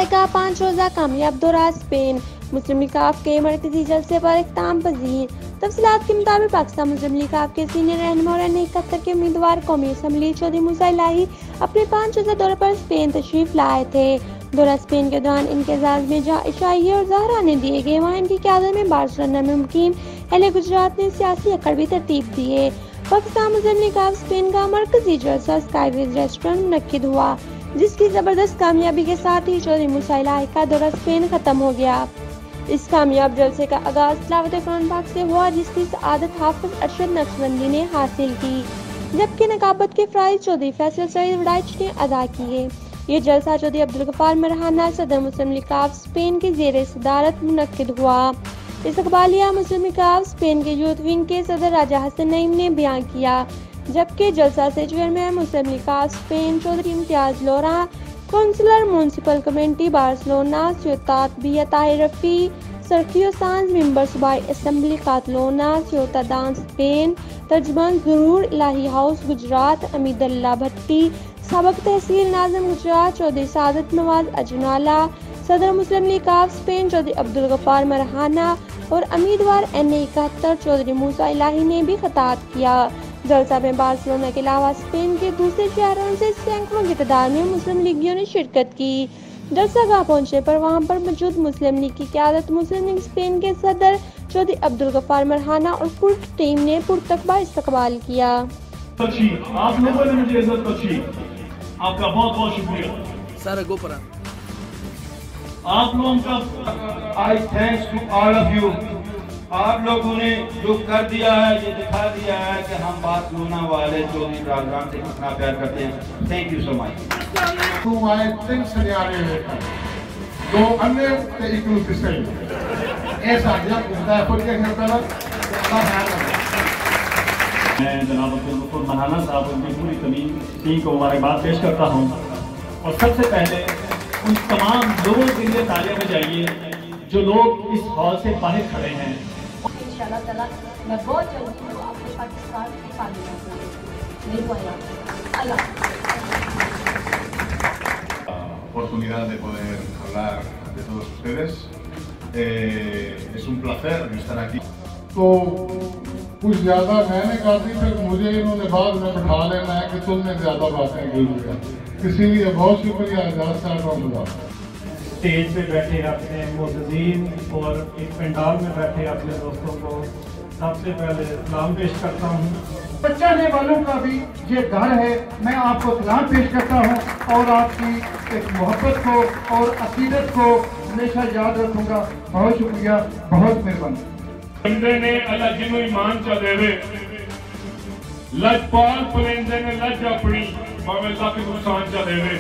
جائے گا 5 روزہ کامیاب دورہ اسپین، مسلم لیگ ق کے مرکزی جلسے پر اختتام پذیر۔ تفصیلات کے مطابق پاکستان مسلم لیگ ق کے سینئر رہنما اور NA71 کے امیدوار قومی اسمبلی چودھری موسیٰ الہی اپنے 5 روزہ دورے پر اسپین تشریف لائے تھے۔ دورہ اسپین کے دوران ان کے اعزاز میں جہاں عشائیے اور زہرانے دیے گئے، وہاں ان کی قیادت میں بارسلونا میں مقیم اہل گجرات نے سیاسی اکڑ بھی ترتیب دیے۔ پاکستان مسلم لیگ ق اسپین کا مرکزی جلسہ اسکائی ویز ریسٹورنٹ منعقد ہوا، جس کی زبردست کامیابی کے ساتھ ہی چودھری موسیٰ الہی کا دورہ اسپین ختم ہو گیا۔ اس کامیاب جلسے کا آغاز تلاوت قرآن پاک سے ہوا، جس کی سعادت حافظ ارشد نقشبندی نے حاصل کی، جبکہ نقابت کے فرائض چودھری فیصل سعید وڑائچ نے ادا کیے۔ یہ جلسہ چودھری عبدالغفار مرہانہ صدر مسلم لیگ ق اسپین کی زیر صدارت منعقد ہوا۔ استقبالیہ مسلم لیگ ق اسپین کے یوتھ ونگ کے صدر راجہ حسن نعیم نے بیان کیا، جبکہ جلسہ سے چیئرمین مسلم لیگ ق اسپین چودھری امتیاز لورا، کونسلر میونسپل کمیٹی بارسلونا سیوتاد بیا طاہر رفیع، سرخیو سانز ممبر صوبائی اسمبلی کاتالونا سیوتادان اسپین، ترجمان ظہور الہی ہاؤس گجرات امید اللہ بھٹی، سابق تحصیل ناظم گجرات چودھری سعادت نواز اجنالہ، صدر مسلم لیگ ق اسپین چودھری عبدالغفار مرہانہ اور امیدوار NA71 چودھری موسیٰ الہی نے بھی خطاب کیا۔ جلسہ میں بارسلونا کے علاوہ اسپین کے دوسرے شہروں سے سینکڑوں کی تعداد میں مسلم لیگیوں نے شرکت کی۔ جلسہ گاہ پہنچنے پر وہاں پر موجود مسلم لیگ کی قیادت مسلم لیگ اسپین کے صدر چودھری عبدالغفار مرہانہ اور پوری ٹیم نے پرتقبہ استقبال کیا۔ آپ لوگوں نے مجھے عزت بخشی، آپ کا بہت بہت شکریہ۔ سارا گوپرا آپ لوگوں کا I thanks to all of you. آپ لوگوں نے جو کر دیا ہے، یہ دکھا دیا ہے کہ ہم بارسلونا والے چودھری پروگرام سے کتنا پیار کرتے ہیں۔ Thank you so much. Ten segnali do anne te ikunu fisai. Esa ya da porque es pela میں جناب عبدالغفار مرہانہ صاحب اور ان کی پوری ٹیم کو مبارکباد پیش کرتا ہوں، اور سب سے پہلے ان تمام لوگوں کے لیے تالیاں بجائیے جو لوگ اس ہال سے باہر کھڑے ہیں۔ انشاءاللہ تعالیٰ میں بہت جلدی ہوں آپ کو پاکستان کی تعلیم oportunidad de poder hablar ante todos ustedes. Es un placer estar aquí. تو کچھ زیادہ میں نے کہا تھی پھر مجھے انہوں نے بعد میں بٹھا لینا ہے کہ تم نے زیادہ باتیں کی ہیں، اسی لیے بہت شکریہ اعجاز صاحب اور مزاح۔ اسٹیج پہ بیٹھے اپنے معززین اور ایک پنڈال میں بیٹھے اپنے دوستوں کو سب سے پہلے سلام پیش کرتا ہوں۔ بچانے والوں کا بھی یہ گھر ہے، میں آپ کو سلام پیش کرتا ہوں اور آپ کی ایک محبت کو اور عقیدت کو ہمیشہ یاد رکھوں گا۔ بہت شکریہ، بہت مہربانی۔ بندے نے اللہ جنوں ایمان چا دے وے، لج پال پرندے نے لج اپنی باوے لاکھ نقصان چا دے وے۔